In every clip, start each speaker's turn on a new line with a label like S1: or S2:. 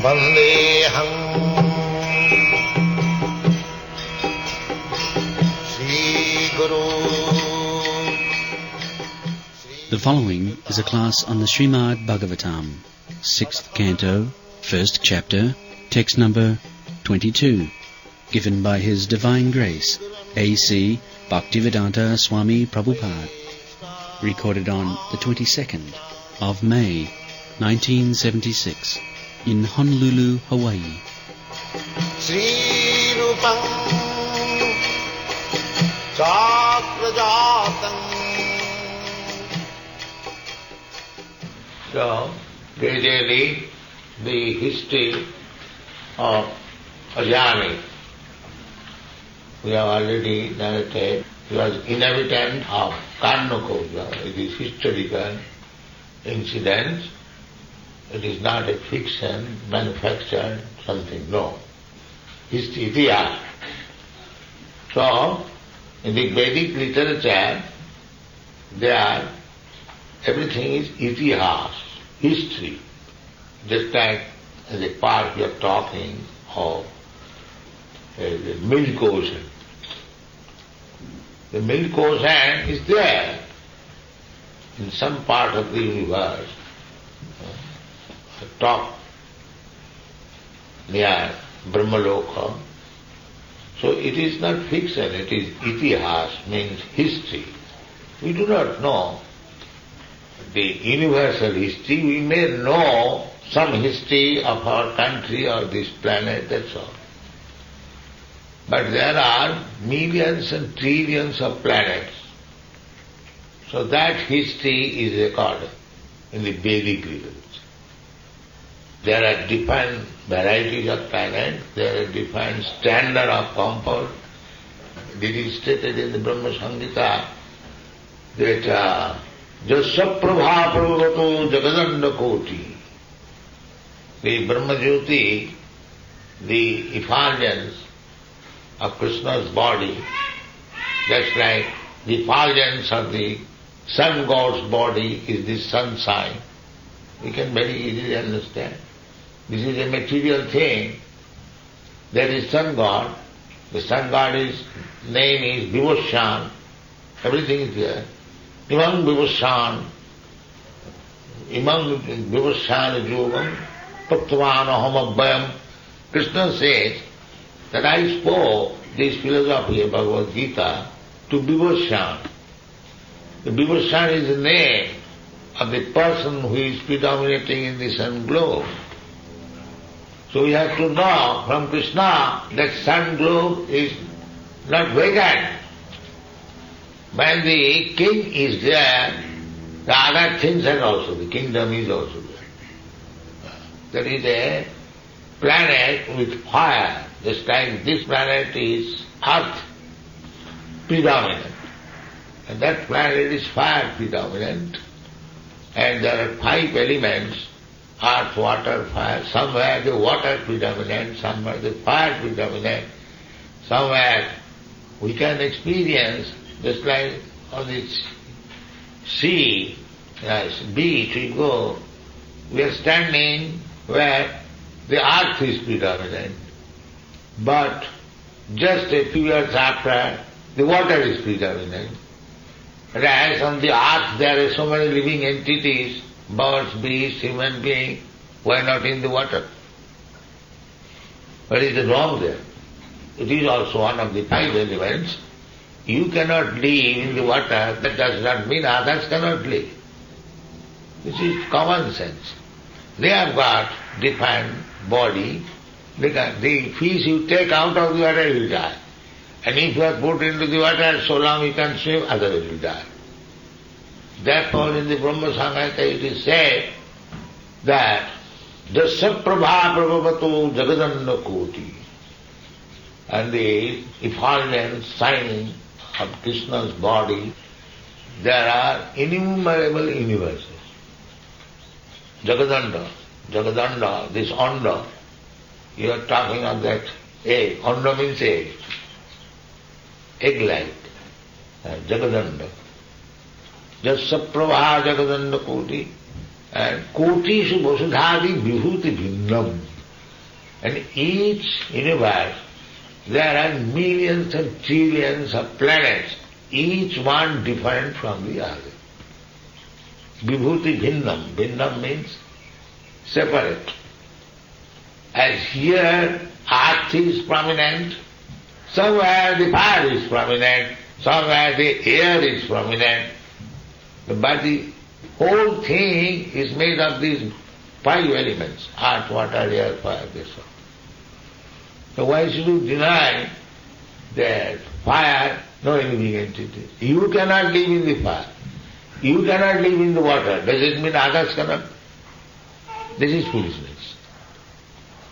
S1: Vandeham Sri Guru.
S2: The following is a class on the Srimad Bhagavatam, 6th Canto, 1st Chapter, text number 22, given by His Divine Grace, A.C. Bhaktivedanta Swami Prabhupada, recorded on the 22nd of May, 1976, in Honolulu, Hawaii.
S1: Sri Rupam Chakrajatam. So, gradually the history of Ajamila, we have already narrated, he was inhabitant of Karnakoja. It is historical incident. It is not a fiction, manufactured something, no. It's itihas. So, in the Vedic literature, there everything is itihas, history. Just like in the park we are talking of the milk ocean. The milk ocean is there in some part of the universe, top near Brahmaloka. So it is not fiction, it is itihas, means history. We do not know the universal history. We may know some history of our country or this planet, that's all. But there are millions and trillions of planets. So that history is recorded in the Vedic literature. There are different varieties of planets, there are different standard of comfort. It is stated in the Brahma Samhita that Jasyaprabha Prabhavato Jagadanda Koti. The Brahma Jyoti, the effulgence of Krishna's body, just like the effulgence of the sun god's body is the sunshine. We can very easily understand. This is a material thing. There is sun god. The sun god's name is Vibhushan. Everything is there. Imam Vibhushan Yogam Prattvanaham Abhayam. Krishna says that I spoke this philosophy of Bhagavad Gita to Vibhushan. The Vibhushan is the name of the person who is predominating in the sun globe. So we have to know from Krishna that sun globe is not vacant. When the king is there, the other things are also, the kingdom is also there. There is a planet with fire, just like this planet is earth predominant. And that planet is fire predominant. And there are 5 elements, earth, water, fire. Somewhere the water predominant, somewhere the fire predominant, somewhere we can experience, just like on this sea, beach we go, we are standing where the earth is predominant. But just a few years after, the water is predominant. Whereas on the earth there are so many living entities, birds, beasts, human beings, why not in the water? What is wrong there? It is also one of the 5 elements. You cannot live in the water, that does not mean others cannot live. This is common sense. They have got different body. The fish you take out of the water will die. And if you are put into the water, so long you can swim, otherwise you will die. Therefore in the Brahma Samhita it is said that Jasyaprabha Prabhavato Jagadanda Koti, and the effulgence shining of Krishna's body, there are innumerable universes. Jagadanda, this Anda, you are talking of that egg. Anda means egg. Egg-like. Jagadanda. Jasyaprabha Jagadanda Koti. And Kotishu Vasudhadi Vibhuti Bhinnam. And each universe, there are millions and trillions of planets, each one different from the other. Vibhuti bhinnam. Bhinnam means separate. As here earth is prominent, somewhere the fire is prominent, somewhere the air is prominent, but the whole thing is made of these 5 elements: earth, water, air, fire, this one. So why should you deny that fire, no living entity? You cannot live in the fire. You cannot live in the water. Does it mean others cannot? This is foolishness.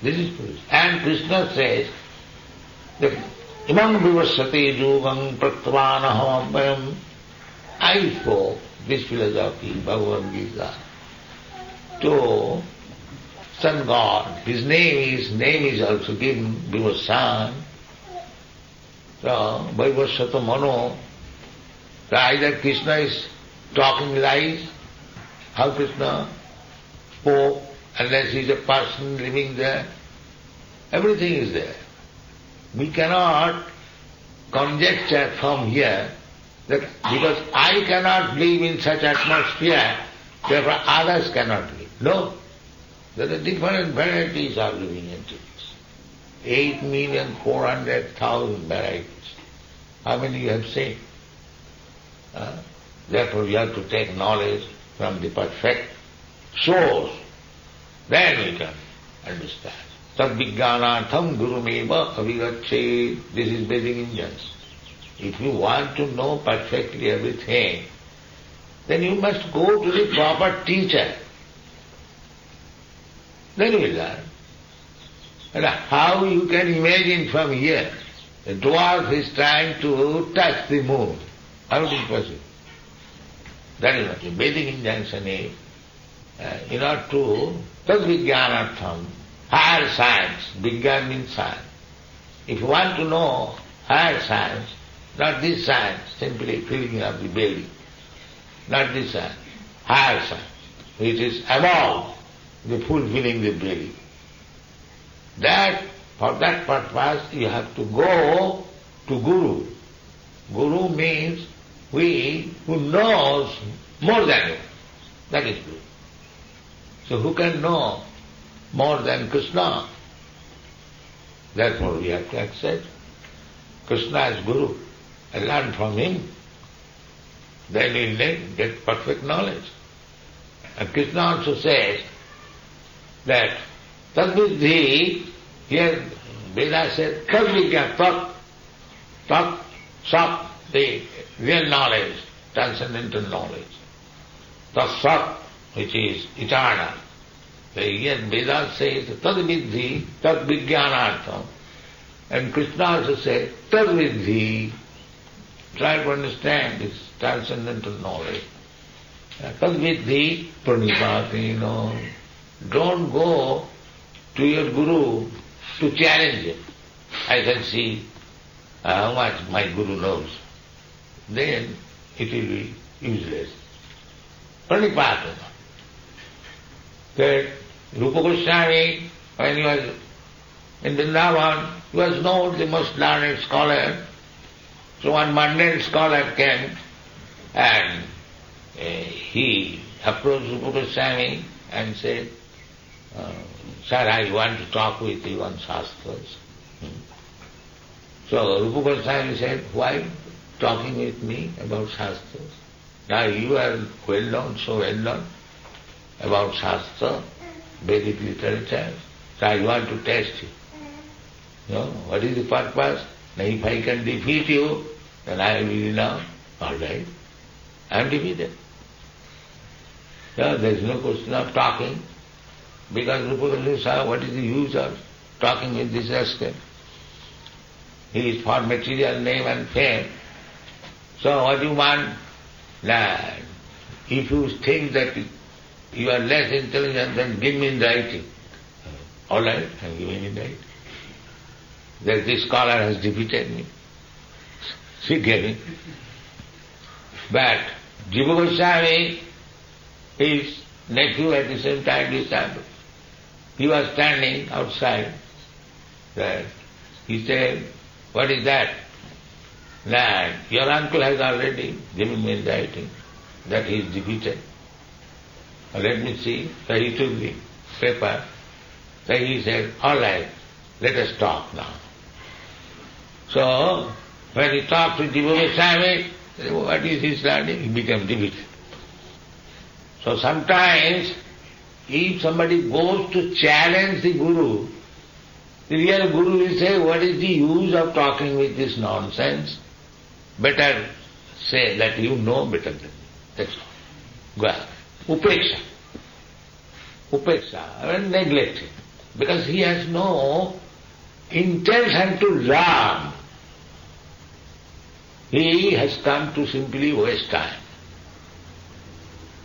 S1: This is foolishness. And Krishna says that imam vivasate yogam praktavana hamam. I spoke this philosophy, Bhagavad Gita, to sun god. His name is also given Vivasan. So Vaivasata Mano. So either Krishna is talking lies, how Krishna spoke, unless he is a person living there. Everything is there. We cannot conjecture from here that because I cannot live in such atmosphere, therefore others cannot live. No. There are different varieties of living entities. 8,400,000 varieties. How many you have seen? Therefore you have to take knowledge from the perfect source. Then we can understand. Tad-vijnanatham gurumeva avigacche. This is Vedic Indians. If you want to know perfectly everything, then you must go to the proper teacher. Then you will learn. And how you can imagine from here, a dwarf is trying to touch the moon. How it is possible? That is what the Vedic injunction is. In order to tad-vijnanatham, higher science, Vijnan means science. If you want to know higher science, not this science, simply filling up the belly, not this science, higher science, which is above the fulfilling the belly. That, for that purpose, you have to go to Guru. Guru means we who knows more than you. That is Guru. So who can know more than Krishna? Therefore we have to accept Krishna as Guru and learn from him. Then we will get perfect knowledge. And Krishna also says that tad-vidhi, here Veda says tad-vigyan, tat, sat, the real knowledge, transcendental knowledge. Tat-sat, which is eternal. So here Veda says tad-vidhi, tad-vijnanartham. And Krishna also says tad-vidhi. Try to understand this transcendental knowledge. Tad-vidhi pranipatino. Don't go to your Guru to challenge him. I can see how much my Guru knows. Then it will be useless. Pranipatana. That Rupa Goswami, when he was in Vrindavan, he was known the most learned scholar. So one mundane scholar came and he approached Rupa Goswami and said, Sir, I want to talk with you on Shastras. So Rupa Goswami said, why talking with me about Shastras? Now you are well known, so well known about Shastra, Vedic literature, so I want to test you. No, what is the purpose? Now if I can defeat you, then I will be renowned. All right, I am defeated. So there is no question of talking, because Rupa Goswami saw what is the use of talking with this rascal. He is for material name and fame. So what you want? Lad, if you think that you are less intelligent, then give me in writing. All right, I am giving in writing. That this scholar has defeated me. She gave it. But Jiva Goswami, his nephew at the same time disciple, he was standing outside He said, what is that? That your uncle has already given me the writing that he is defeated. Let me see. So he took the paper. So he said, all right, let us talk now. So, when he talked with Devotee Swami, what is his learning? He became defeated. So sometimes, if somebody goes to challenge the Guru, the real Guru will say, what is the use of talking with this nonsense? Better say that you know better than me. That's all. Go ahead. Upeksha. Upeksha, and neglect him. Because he has no intention to learn. He has come to simply waste time.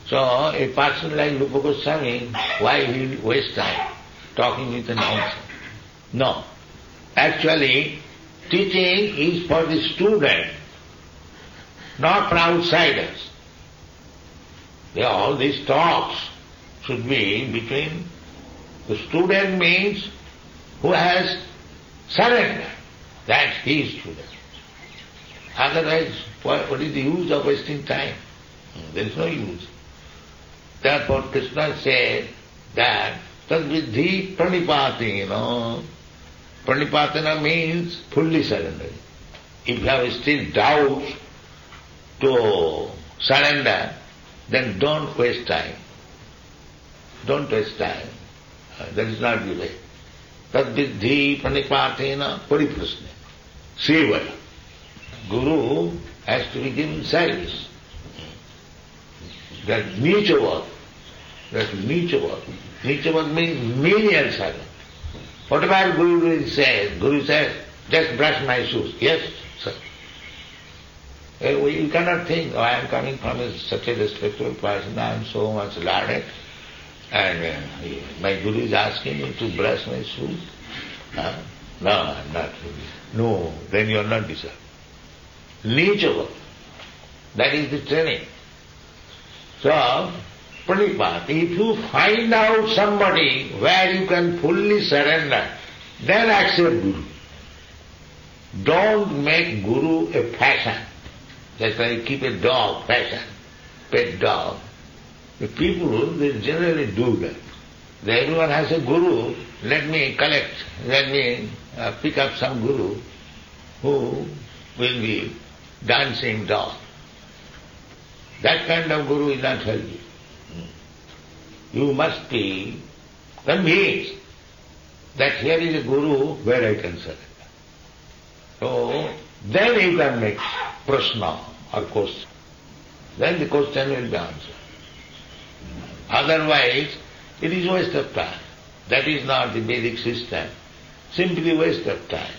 S1: So a person like Rupa Goswami, why he will waste time talking with a nonsense? No. Actually, teaching is for the student, not for outsiders. All these talks should be between the student, means who has surrendered that he is student. Otherwise, what is the use of wasting time? There is no use. Therefore Krishna said that tadvidhi pranipati, Pranipatana means fully surrendering. If you have still doubts to surrender, then don't waste time. Don't waste time. That is not the way. Tadvidhi pranipatena pariprasne. Sevaya. Guru has to be given service. That nicha That nicha means menial servant. Whatever Guru says, just brush my shoes. Yes, sir. You cannot think, I am coming from such a respectable person, I am so much learned, and my Guru is asking me to brush my shoes. No, I am not really. No, then you are not deserved. Nicha, that is the training. So, Pranipat, if you find out somebody where you can fully surrender, then accept Guru. Don't make Guru a fashion. That's why you keep a dog, fashion, pet dog. The people, they generally do that. Everyone has a Guru, let me pick up some Guru who will be dancing dog. That kind of Guru will not help you. You must be convinced that here is a Guru where I can surrender. So, then you can make prashna or question. Then the question will be answered. Otherwise, it is waste of time. That is not the Vedic system. Simply waste of time.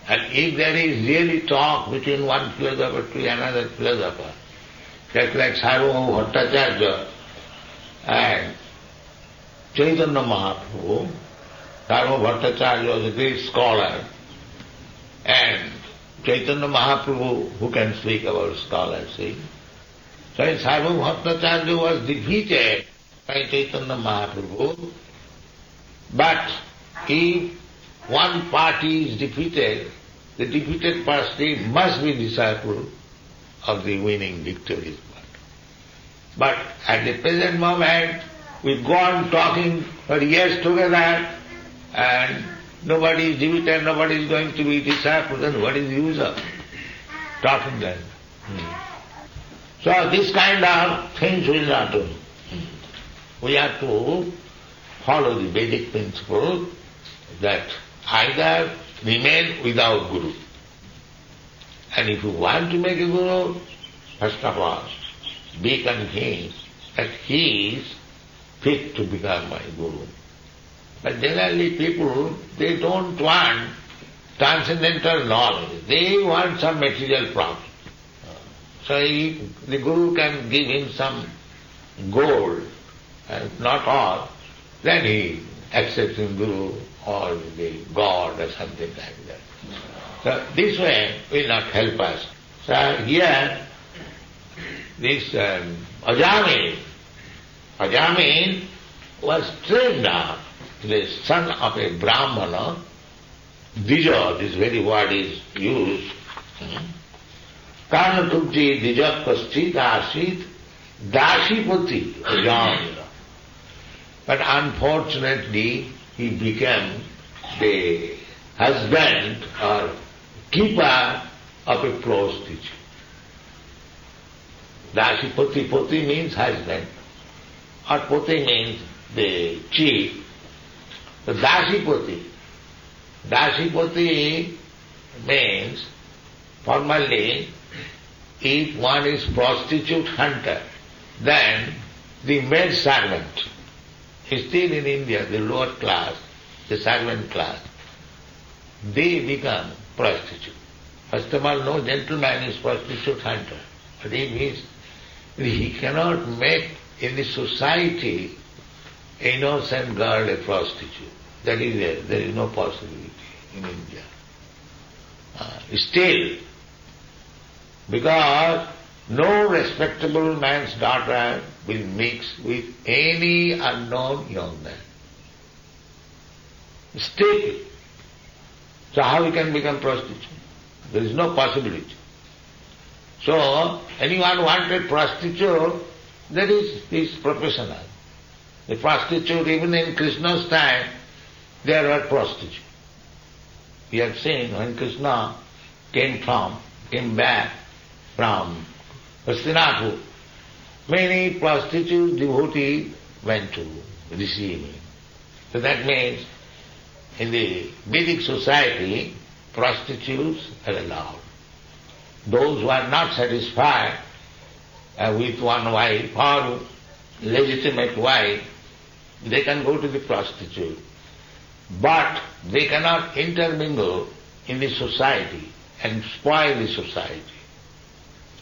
S1: And if there is really talk between one philosopher to another philosopher, just like Sarvabhauma Bhattacharya and Chaitanya Mahaprabhu, Sarvabhauma Bhattacharya was a great scholar, and Chaitanya Mahaprabhu, who can speak about scholarship? So Sarvabhauma Bhattacharya was defeated by Chaitanya Mahaprabhu, but if one party is defeated, the defeated party must be disciple of the winning victorious party. But at the present moment, we go on talking for years together, and nobody is defeated, nobody is going to be disciple, then what is the use of talking then? So this kind of things will not do. We have to follow the Vedic principle that either remain without Guru. And if you want to make a Guru, first of all, be convinced that he is fit to become my Guru. But generally people, they don't want transcendental knowledge. They want some material profit. So if the Guru can give him some gold, and not all, then he accepts him Guru or the God or something like that. So this way will not help us. So here, this Ajamila was trained up, the son of a brahmana, Dija, this very word is used. Karna Tubji Dija Paschit Asit Dashipati Ajamila. But unfortunately, he became the husband or keeper of a prostitute. Dashipati, Pati means husband, or Pati means the chief. So Dashipati means, formally, if one is prostitute hunter, then the maid servant is still in India, the lower class, the servant class, they become prostitute. First of all, no gentleman is prostitute hunter. But he cannot make in the society an innocent girl a prostitute. That is there is no possibility in India. Still, because no respectable man's daughter will mix with any unknown young man. Still, so how he can become prostitute? There is no possibility. So, anyone wanted prostitute, that is professional. The prostitute, even in Krishna's time, there were prostitutes. We have seen when Krishna came back from Hastinapur, many prostitute devotees went to receive him. So that means in the Vedic society, prostitutes are allowed. Those who are not satisfied with one wife or legitimate wife, they can go to the prostitute. But they cannot intermingle in the society and spoil the society.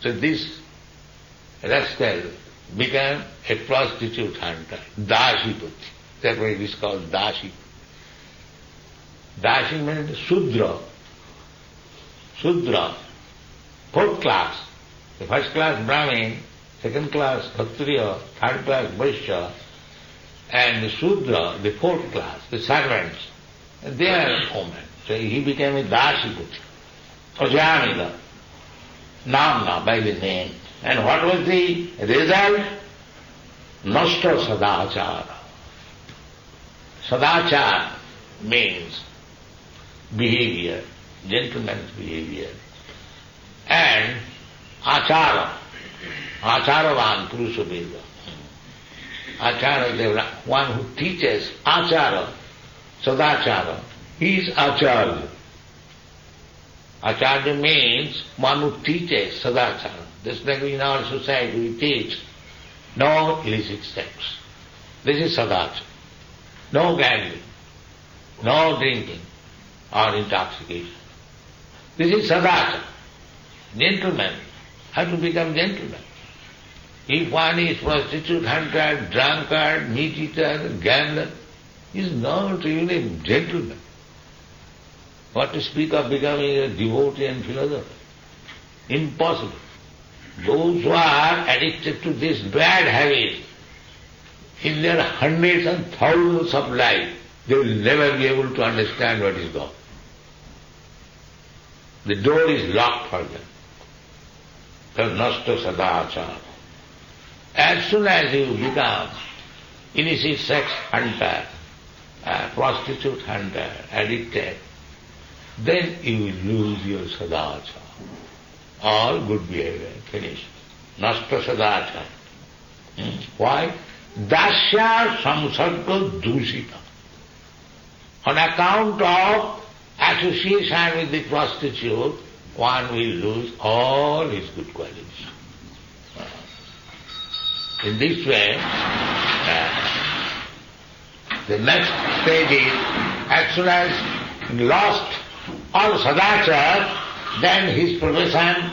S1: So this rascal became a prostitute hunter, Dashipati. That's why it is called Dashi. Dashi means Sudra. Sudra, fourth class. The first class Brahmin, second class Kshatriya, third class Vaishya, and the Sudra, the fourth class, the servants, they are women. So he became a Dashipati, Ajamila, Namna by the name. And what was the result? Nashta Sadachara. Sadachara means behavior, gentleman's behavior. And Achara, Acharavan Purusha Veda. Achara, one who teaches Achara, Sadachara, he is Acharya. Acharya means one who teaches Sadachara. Just like in our society we teach no illicit sex. This is Sadachara. No gambling, no drinking or intoxication. This is Sadachara. Gentlemen have to become gentlemen. If one is prostitute, hunter, drunkard, meat eater, gambler, he is not even a gentleman. What to speak of becoming a devotee and philosopher? Impossible. Those who are addicted to this bad habit, in their hundreds and thousands of lives, they will never be able to understand what is God. The door is locked for them. Nasta sadachara. As soon as you become illicit sex hunter, prostitute hunter, addicted, then you will lose your sadachara. All good behavior, finished. Nasta sadachara. Why? Dasya samsarga dusita. On account of association with the prostitute, one will lose all his good qualities. In this way, the next stage is, as soon as he lost all sadachara, then his profession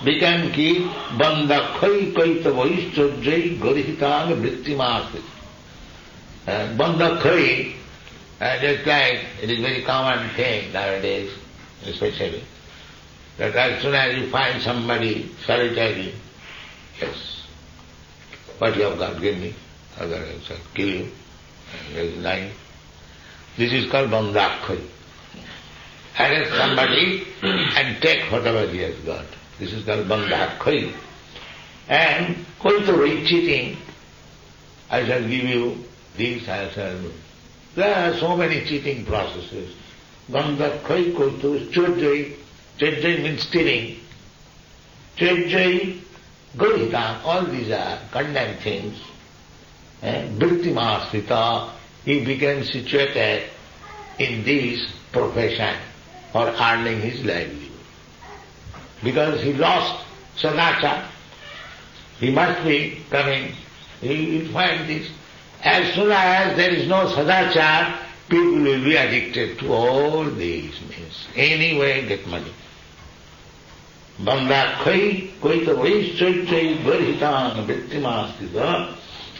S1: became ki bandakhai kaita vaishchajai garihitang vrittimasti. Bandakhai, just like it is very common thing nowadays, especially, that as soon as you find somebody solitary, yes, what you have got, give me, otherwise I'll kill you, and there is knife. This is called bandakhai. arrest somebody and take whatever he has got. This is called bandha khoi. And koitori, cheating, I shall give you this, I shall... There are so many cheating processes. Bandha khoi, koitori, chojai. Chojai means stealing. Chojai, gorita, all these are condemned things. Vrittimasrita, he became situated in this profession for earning his livelihood. Because he lost sadachar, he must be coming, he will find this. As soon as there is no sadachar, people will be addicted to all these means. Any way get money. Bandhakhai koita vaishchaichai garhitang vrittimastita.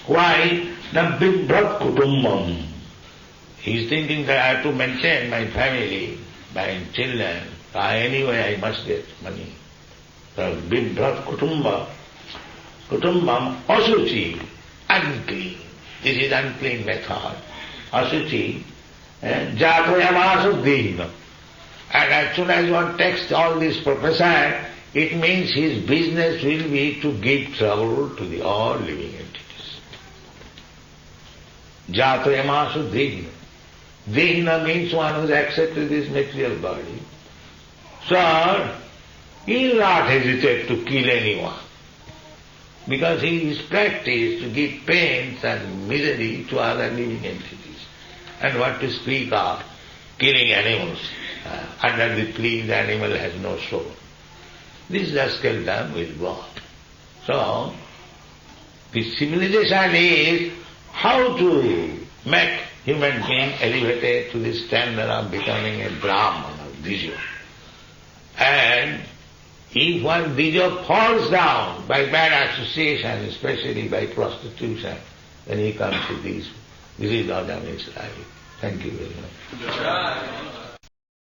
S1: Why? Na bibhrat kutumbam. He is thinking that I have to maintain my family, my children. Anyway I must get money. So bibhrat kutumba. Kutumbam asuchi, unclean. This is unclean method. Asuchi, jatoyamasuddhihina. And as soon as one takes all this profession, it means his business will be to give trouble to the all living entities. Jatoyamasuddhihina. Dihina means one who has accepted this material body. So, he will not hesitate to kill anyone. Because his practice to give pains and misery to other living entities. And what to speak of killing animals. Under the plea the animal has no soul. This skeleton will go on. So, the civilization is how to make human being elevated to the standard of becoming a brahmana, Dijo. And if one Dijo falls down by bad association, especially by prostitution, then he comes to this. This is Ajamila's life. Thank you very much.